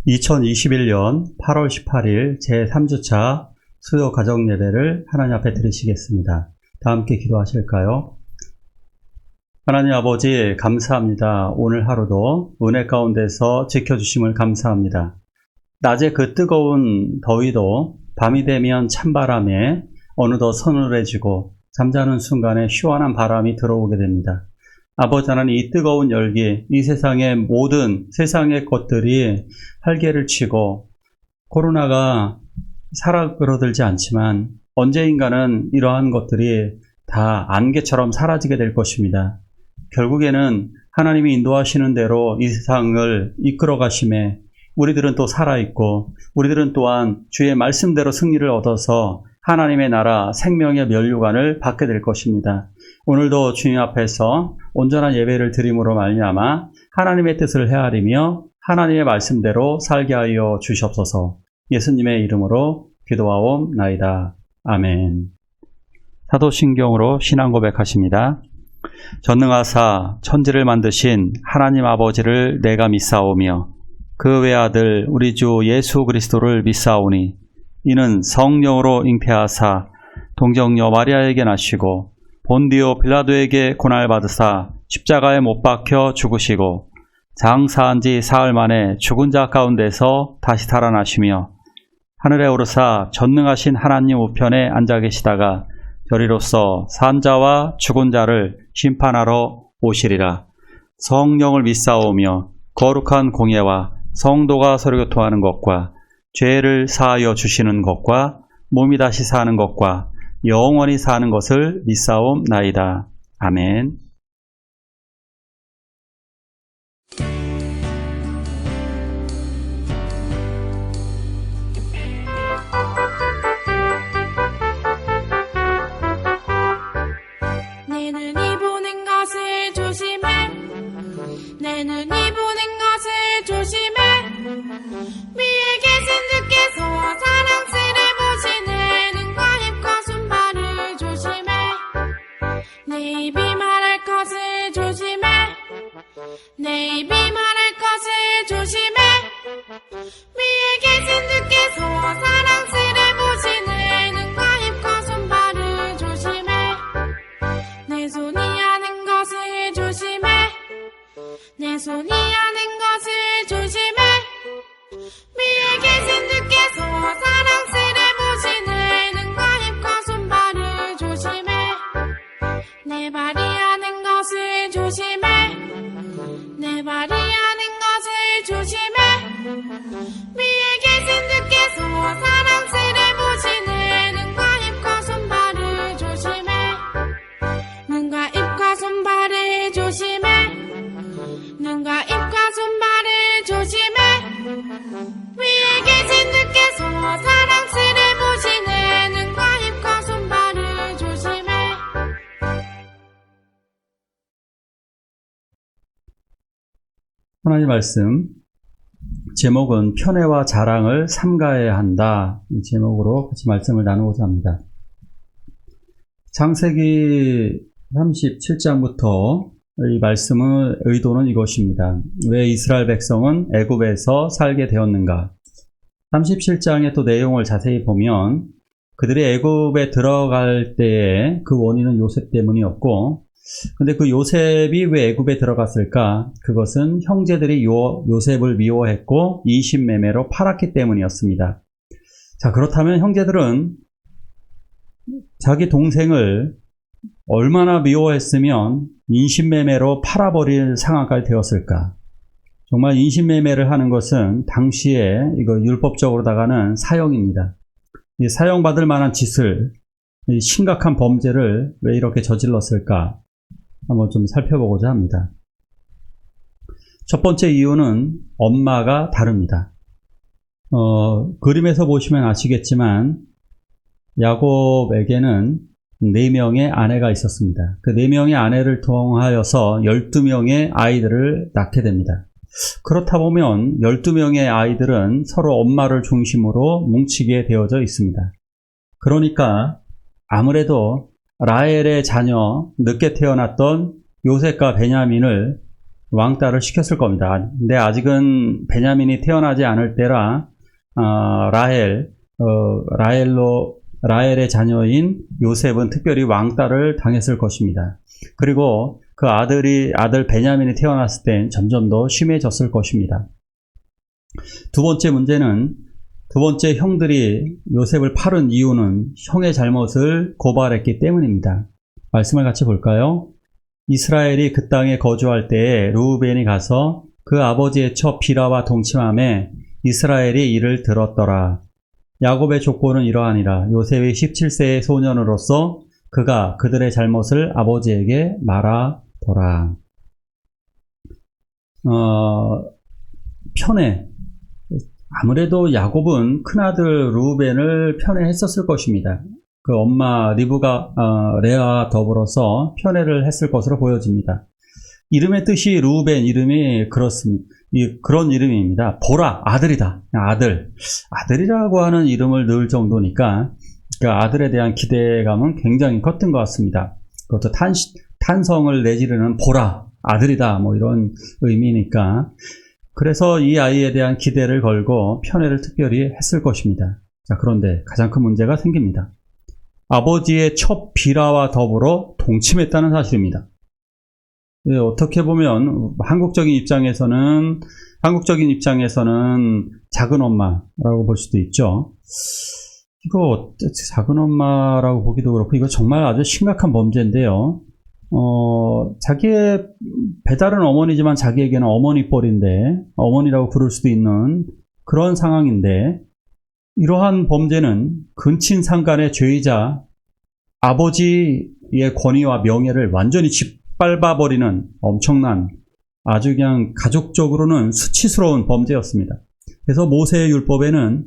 2021년 8월 18일 제3주차 수요 가정 예배를 하나님 앞에 드리시겠습니다. 다 함께 기도하실까요? 하나님 아버지 감사합니다. 오늘 하루도 은혜 가운데서 지켜주심을 감사합니다. 낮에 그 뜨거운 더위도 밤이 되면 찬바람에 어느덧 서늘해지고 잠자는 순간에 시원한 바람이 들어오게 됩니다. 아버지 하나님, 이 뜨거운 열기, 이 세상의 모든 세상의 것들이 활개를 치고 코로나가 사라들지 않지만 언제인가는 이러한 것들이 다 안개처럼 사라지게 될 것입니다. 결국에는 하나님이 인도하시는 대로 이 세상을 이끌어 가심에 우리들은 또 살아있고 우리들은 또한 주의 말씀대로 승리를 얻어서 하나님의 나라 생명의 면류관을 받게 될 것입니다. 오늘도 주님 앞에서 온전한 예배를 드림으로 말미암아 하나님의 뜻을 헤아리며 하나님의 말씀대로 살게 하여 주시옵소서. 예수님의 이름으로 기도하옵나이다. 아멘. 사도신경으로 신앙 고백하십니다. 전능하사 천지를 만드신 하나님 아버지를 내가 믿사오며 그 외아들 우리 주 예수 그리스도를 믿사오니 이는 성령으로 잉태하사 동정녀 마리아에게 나시고 본디오 빌라도에게 고난받으사 십자가에 못 박혀 죽으시고 장사한 지 사흘 만에 죽은 자 가운데서 다시 살아나시며 하늘에 오르사 전능하신 하나님 우편에 앉아 계시다가 저리로서 산 자와 죽은 자를 심판하러 오시리라. 성령을 믿사오며 거룩한 공예와 성도가 서로 교통하는 것과 죄를 사하여 주시는 것과 몸이 다시 사는 것과 영원히 사는 것을 믿사옵나이다. 아멘. 내 눈이 보는 것을 조심해. 내 눈이 보는 것을 조심해. 위에 계신 주께서 사랑스레 보시는 눈과 입과 손발을 조심해. 내 입이 말할 것을 조심해. 내 입이 말할 것을 조심해. 위에 계신 주께서 사랑스레 보시는 눈과 입과 손발을 조심해. 내 손이 하는 것을 조심해. 내 손이 하는 것을 조심해. 위에 계신 주께서 사랑스레 보시는 눈과 입과 손발을 조심해. 내 발이 하는 것을 조심해. 내 발이 하는 것을 조심해. 위에 계신 주께서 사랑스레 보시는 눈과 입과 손발을 조심해. 눈과 입과 손발을 조심해. 눈과 입과 손발을 조심해. 위에 계신 주께서 사랑스레 보시는 눈과 입과 손발을 조심해. 하나님 말씀 제목은 편애와 자랑을 삼가해야 한다. 이 제목으로 같이 말씀을 나누고자 합니다. 창세기 37장부터 이 말씀의 의도는 이것입니다. 왜 이스라엘 백성은 애굽에서 살게 되었는가? 37장의 또 내용을 자세히 보면 그들이 애굽에 들어갈 때에 그 원인은 요셉 때문이었고, 근데 그 요셉이 왜 애굽에 들어갔을까? 그것은 형제들이 요셉을 미워했고 인신매매로 팔았기 때문이었습니다. 자, 그렇다면 형제들은 자기 동생을 얼마나 미워했으면 인신매매로 팔아버릴 상황까지 되었을까? 정말 인신매매를 하는 것은 당시에 이거 율법적으로다가는 사형입니다. 이 사형받을 만한 짓을, 이 심각한 범죄를 왜 이렇게 저질렀을까? 한번 좀 살펴보고자 합니다. 첫 번째 이유는 엄마가 다릅니다. 그림에서 보시면 아시겠지만 야곱에게는 4명의 아내가 있었습니다. 그 4명의 아내를 통하여서 12명의 아이들을 낳게 됩니다. 그렇다 보면 12명의 아이들은 서로 엄마를 중심으로 뭉치게 되어져 있습니다. 그러니까 아무래도 라헬의 자녀, 늦게 태어났던 요셉과 베냐민을 왕따를 시켰을 겁니다. 근데 아직은 베냐민이 태어나지 않을 때라 라헬의 자녀인 요셉은 특별히 왕따를 당했을 것입니다. 그리고 그 아들 베냐민이 태어났을 땐 점점 더 심해졌을 것입니다. 두 번째 형들이 요셉을 팔은 이유는 형의 잘못을 고발했기 때문입니다. 말씀을 같이 볼까요? 이스라엘이 그 땅에 거주할 때에 르우벤이 가서 그 아버지의 첩 비라와 동침함에 이스라엘이 이를 들었더라. 야곱의 족보는 이러하니라. 요셉이 17세의 소년으로서 그가 그들의 잘못을 아버지에게 말하더라. 편애. 아무래도 야곱은 큰아들 르우벤을 편애했었을 것입니다. 그 엄마 레아와 더불어서 편애를 했을 것으로 보여집니다. 이름의 뜻이 르우벤 이름이 그런 이름입니다. 보라, 아들이다. 아들이라고 하는 이름을 넣을 정도니까 그 아들에 대한 기대감은 굉장히 컸던 것 같습니다. 그것도 탄성을 내지르는 보라, 아들이다. 뭐 이런 의미니까. 그래서 이 아이에 대한 기대를 걸고 편애를 특별히 했을 것입니다. 자, 그런데 가장 큰 문제가 생깁니다. 아버지의 첩 비라와 더불어 동침했다는 사실입니다. 어떻게 보면 한국적인 입장에서는 작은 엄마라고 볼 수도 있죠. 이거 작은 엄마라고 보기도 그렇고 이거 정말 아주 심각한 범죄인데요. 자기의 배다른 어머니지만 자기에게는 어머니뻘인데 어머니라고 부를 수도 있는 그런 상황인데 이러한 범죄는 근친상간의 죄이자 아버지의 권위와 명예를 완전히 짓밟아버리는 엄청난 아주 그냥 가족적으로는 수치스러운 범죄였습니다. 그래서 모세의 율법에는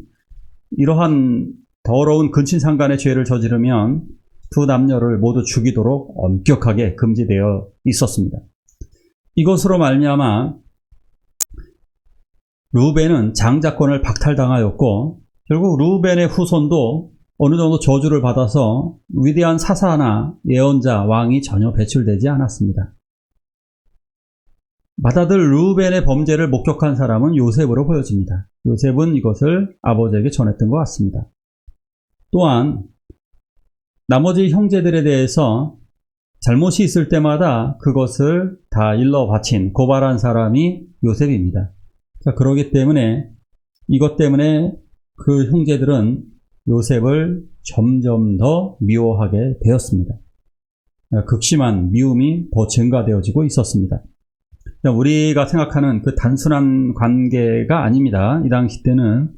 이러한 더러운 근친상간의 죄를 저지르면 두 남녀를 모두 죽이도록 엄격하게 금지되어 있었습니다. 이것으로 말미암아 르우벤은 장자권을 박탈당하였고 결국 르우벤의 후손도 어느 정도 저주를 받아서 위대한 사사나 예언자, 왕이 전혀 배출되지 않았습니다. 맏아들 르우벤의 범죄를 목격한 사람은 요셉으로 보여집니다. 요셉은 이것을 아버지에게 전했던 것 같습니다. 또한 나머지 형제들에 대해서 잘못이 있을 때마다 그것을 다 일러 바친, 고발한 사람이 요셉입니다. 자, 그러기 때문에 이것 때문에 그 형제들은 요셉을 점점 더 미워하게 되었습니다. 극심한 미움이 더 증가되어지고 있었습니다. 우리가 생각하는 그 단순한 관계가 아닙니다. 이 당시 때는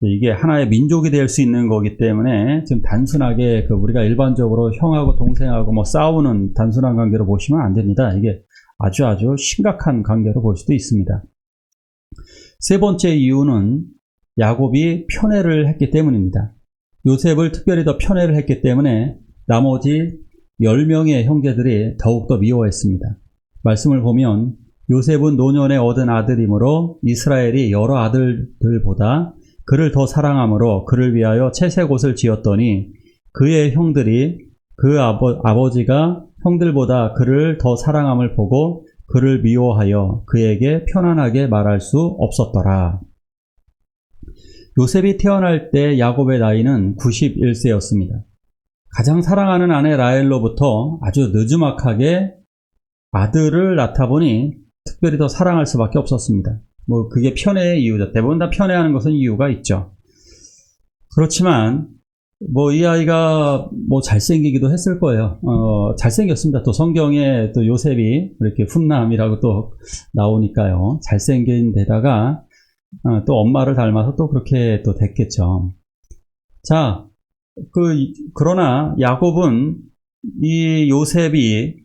이게 하나의 민족이 될 수 있는 거기 때문에 지금 단순하게 우리가 일반적으로 형하고 동생하고 뭐 싸우는 단순한 관계로 보시면 안 됩니다. 이게 아주 심각한 관계로 볼 수도 있습니다. 세 번째 이유는 야곱이 편애를 했기 때문입니다. 요셉을 특별히 더 편애를 했기 때문에 나머지 10명의 형제들이 더욱더 미워했습니다. 말씀을 보면 요셉은 노년에 얻은 아들이므로 이스라엘이 여러 아들들보다 그를 더 사랑함으로 그를 위하여 채색옷을 지었더니 그의 형들이 그 아버지가 형들보다 그를 더 사랑함을 보고 그를 미워하여 그에게 편안하게 말할 수 없었더라. 요셉이 태어날 때 야곱의 나이는 91세였습니다. 가장 사랑하는 아내 라헬로부터 아주 느즈막하게 아들을 낳다 보니 특별히 더 사랑할 수밖에 없었습니다. 그게 편애의 이유죠. 대부분 다 편애하는 것은 이유가 있죠. 그렇지만 이 아이가 잘생기기도 했을 거예요. 잘생겼습니다. 또 성경에 또 요셉이 이렇게 훈남이라고 또 나오니까요. 잘생긴 데다가 또 엄마를 닮아서 또 그렇게 또 됐겠죠. 자, 그러나 야곱은 이 요셉이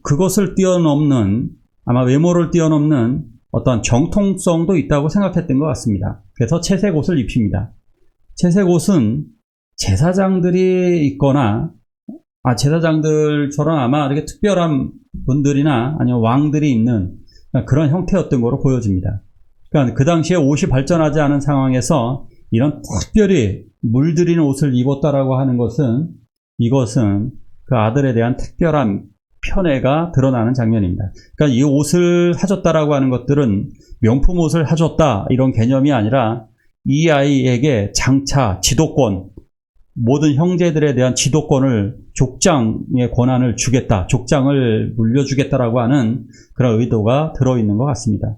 그것을 뛰어넘는, 아마 외모를 뛰어넘는 어떤 정통성도 있다고 생각했던 것 같습니다. 그래서 채색옷을 입힙니다. 채색옷은 제사장들이 입거나, 제사장들처럼 아마 이렇게 특별한 분들이나 아니면 왕들이 입는 그런 형태였던 거로 보여집니다. 그러니까 그 당시에 옷이 발전하지 않은 상황에서 이런 특별히 물들이는 옷을 입었다라고 하는 것은 이것은 그 아들에 대한 특별한 편애가 드러나는 장면입니다. 그러니까 이 옷을 사줬다라고 하는 것들은 명품 옷을 사줬다 이런 개념이 아니라 이 아이에게 장차 지도권, 모든 형제들에 대한 지도권을 족장의 권한을 주겠다, 족장을 물려주겠다라고 하는 그런 의도가 들어있는 것 같습니다.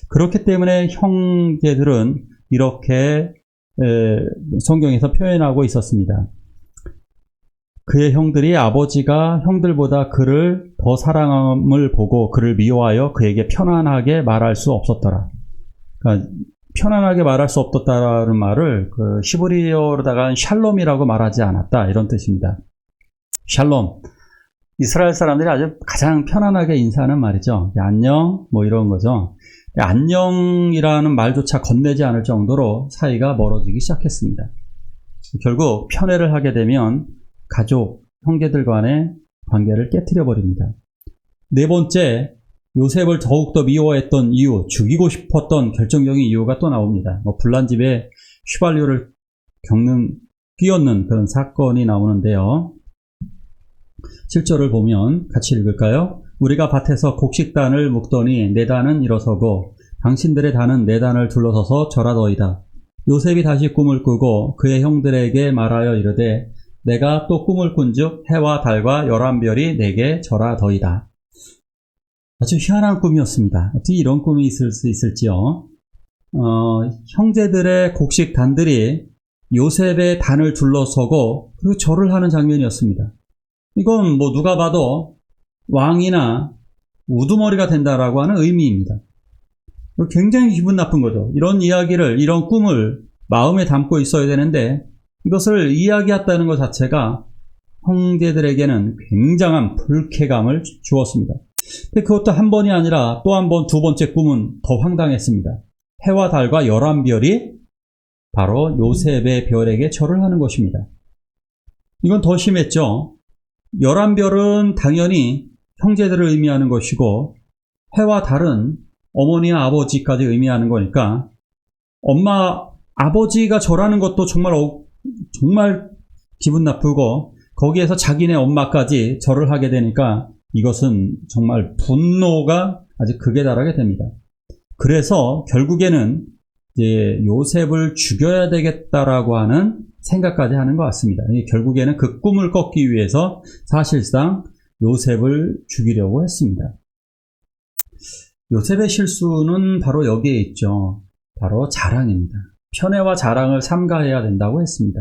그렇기 때문에 형제들은 이렇게 성경에서 표현하고 있었습니다. 그의 형들이 아버지가 형들보다 그를 더 사랑함을 보고 그를 미워하여 그에게 편안하게 말할 수 없었더라. 그러니까 편안하게 말할 수 없었다라는 말을 그 히브리어로다가 샬롬이라고 말하지 않았다 이런 뜻입니다. 샬롬. 이스라엘 사람들이 아주 가장 편안하게 인사하는 말이죠. 안녕 뭐 이런 거죠. 안녕이라는 말조차 건네지 않을 정도로 사이가 멀어지기 시작했습니다. 결국 편애를 하게 되면 가족, 형제들 간의 관계를 깨트려 버립니다. 네 번째, 요셉을 더욱더 미워했던 이유, 죽이고 싶었던 결정적인 이유가 또 나옵니다. 불난집에 휘발유를 끼얹는 그런 사건이 나오는데요. 7절을 보면 같이 읽을까요? 우리가 밭에서 곡식단을 묶더니 내 단은 일어서고 당신들의 단은 내 단을 둘러서서 절하더이다. 요셉이 다시 꿈을 꾸고 그의 형들에게 말하여 이르되 내가 또 꿈을 꾼즉 해와 달과 11별이 내게 절하더이다. 아주 희한한 꿈이었습니다. 어떻게 이런 꿈이 있을 수 있을지요? 형제들의 곡식 단들이 요셉의 단을 둘러서고 그리고 절을 하는 장면이었습니다. 이건 누가 봐도 왕이나 우두머리가 된다라고 하는 의미입니다. 굉장히 기분 나쁜 거죠. 이런 이야기를, 이런 꿈을 마음에 담고 있어야 되는데 이것을 이야기했다는 것 자체가 형제들에게는 굉장한 불쾌감을 주었습니다. 근데 그것도 한 번이 아니라 또 한 번, 두 번째 꿈은 더 황당했습니다. 해와 달과 11별이 바로 요셉의 별에게 절을 하는 것입니다. 이건 더 심했죠. 11별은 당연히 형제들을 의미하는 것이고 해와 달은 어머니와 아버지까지 의미하는 거니까 아버지가 절하는 것도 정말 기분 나쁘고 거기에서 자기네 엄마까지 절을 하게 되니까 이것은 정말 분노가 아주 극에 달하게 됩니다. 그래서 결국에는 이제 요셉을 죽여야 되겠다라고 하는 생각까지 하는 것 같습니다. 결국에는 그 꿈을 꺾기 위해서 사실상 요셉을 죽이려고 했습니다. 요셉의 실수는 바로 여기에 있죠. 바로 자랑입니다. 편애와 자랑을 삼가해야 된다고 했습니다.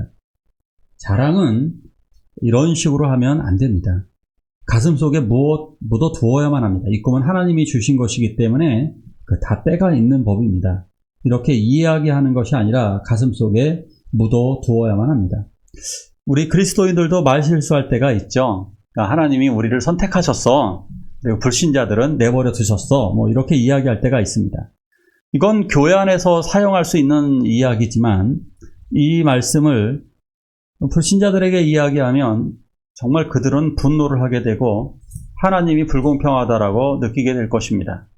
자랑은 이런 식으로 하면 안 됩니다. 가슴속에 묻어 두어야만 합니다. 이 꿈은 하나님이 주신 것이기 때문에 다 때가 있는 법입니다. 이렇게 이야기하는 것이 아니라 가슴속에 묻어 두어야만 합니다. 우리 그리스도인들도 말 실수할 때가 있죠. 그러니까 하나님이 우리를 선택하셨어. 그리고 불신자들은 내버려 두셨어. 이렇게 이야기할 때가 있습니다. 이건 교회 안에서 사용할 수 있는 이야기지만 이 말씀을 불신자들에게 이야기하면 정말 그들은 분노를 하게 되고 하나님이 불공평하다라고 느끼게 될 것입니다.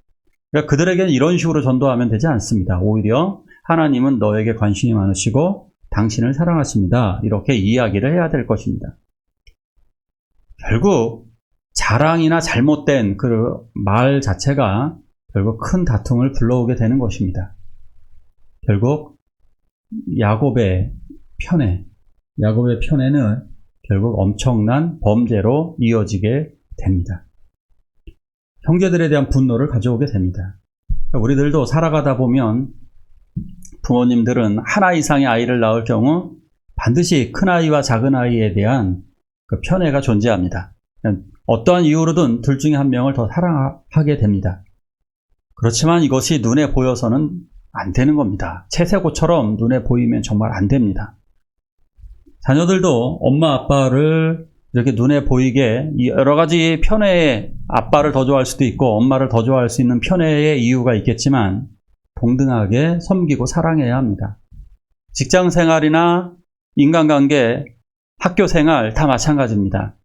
그러니까 그들에게는 이런 식으로 전도하면 되지 않습니다. 오히려 하나님은 너에게 관심이 많으시고 당신을 사랑하십니다. 이렇게 이야기를 해야 될 것입니다. 결국 자랑이나 잘못된 그 말 자체가 결국 큰 다툼을 불러오게 되는 것입니다. 결국 야곱의 편애는 결국 엄청난 범죄로 이어지게 됩니다. 형제들에 대한 분노를 가져오게 됩니다. 우리들도 살아가다 보면 부모님들은 하나 이상의 아이를 낳을 경우 반드시 큰아이와 작은아이에 대한 그 편애가 존재합니다. 어떠한 이유로든 둘 중에 한 명을 더 사랑하게 됩니다. 그렇지만 이것이 눈에 보여서는 안 되는 겁니다. 채색옷처럼 눈에 보이면 정말 안 됩니다. 자녀들도 엄마 아빠를 이렇게 눈에 보이게 여러 가지 편애의 아빠를 더 좋아할 수도 있고 엄마를 더 좋아할 수 있는 편애의 이유가 있겠지만 동등하게 섬기고 사랑해야 합니다. 직장 생활이나 인간관계, 학교 생활 다 마찬가지입니다.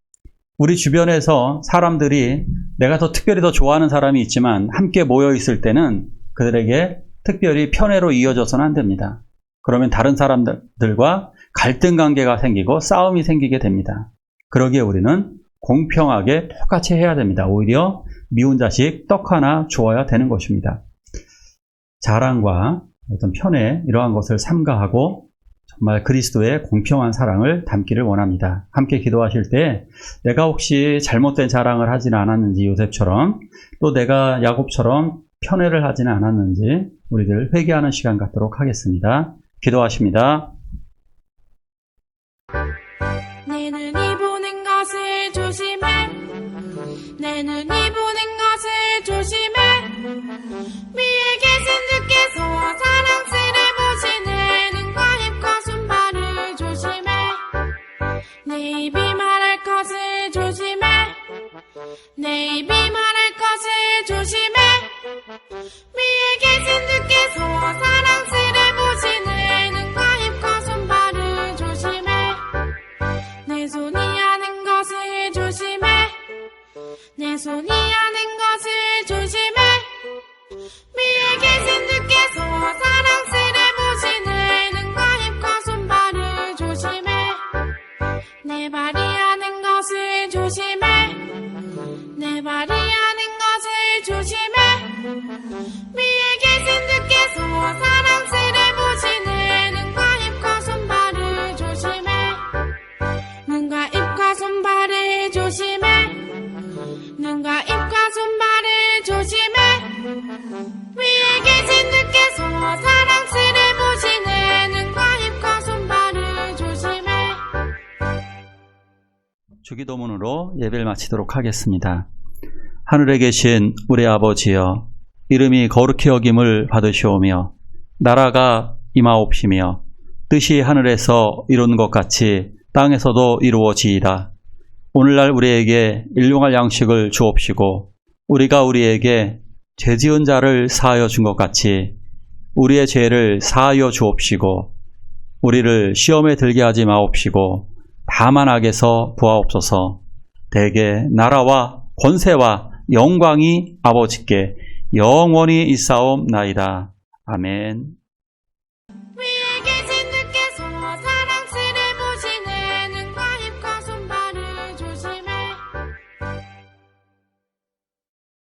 우리 주변에서 사람들이 내가 특별히 더 좋아하는 사람이 있지만 함께 모여 있을 때는 그들에게 특별히 편애로 이어져서는 안 됩니다. 그러면 다른 사람들과 갈등 관계가 생기고 싸움이 생기게 됩니다. 그러기에 우리는 공평하게 똑같이 해야 됩니다. 오히려 미운 자식 떡 하나 주어야 되는 것입니다. 자랑과 어떤 편애 이러한 것을 삼가하고 정말 그리스도의 공평한 사랑을 담기를 원합니다. 함께 기도하실 때 내가 혹시 잘못된 자랑을 하지는 않았는지 요셉처럼 또 내가 야곱처럼 편애를 하지는 않았는지 우리들 회개하는 시간 갖도록 하겠습니다. 기도하십니다. 내 눈이 보는 것을 조심해 내 눈이 보는 것을 조심해 위에 계신 주께서 사랑스레 보시네 눈과 입과 손발을 조심해 내 입이 말할 것을 조심해 내 입이 말할 것을 조심해 위에 계신 주께서 사랑스레 보시네 눈과 입과 손발을 조심해 내 손이 하는 것을 조심해 내 손이 하는 것을 조심해 위에 계신 주께서 사랑스레 보시네 눈과 입과 손발을 조심해 내 발이 하는 것을 조심해 내 발이 하는 것을 조심해 위에 계신 주께서 사랑스레 보시네 눈과 입과 손발을 조심해 눈과 입과 손발을 조심해 눈과 입과 손발을 조심해 위에 계신 주께서 사랑스레 보시네 눈과 입과 손발을 조심해 주기도문으로 예배를 마치도록 하겠습니다. 하늘에 계신 우리 아버지여 이름이 거룩히 여김을 받으시오며 나라가 임하옵시며 뜻이 하늘에서 이루는 것 같이 땅에서도 이루어지이다. 오늘날 우리에게 일용할 양식을 주옵시고 우리가 우리에게 죄지은 자를 사하여 준 것 같이 우리의 죄를 사하여 주옵시고 우리를 시험에 들게 하지 마옵시고 다만 악에서 구하옵소서. 대개 나라와 권세와 영광이 아버지께 영원히 있사옵나이다. 아멘.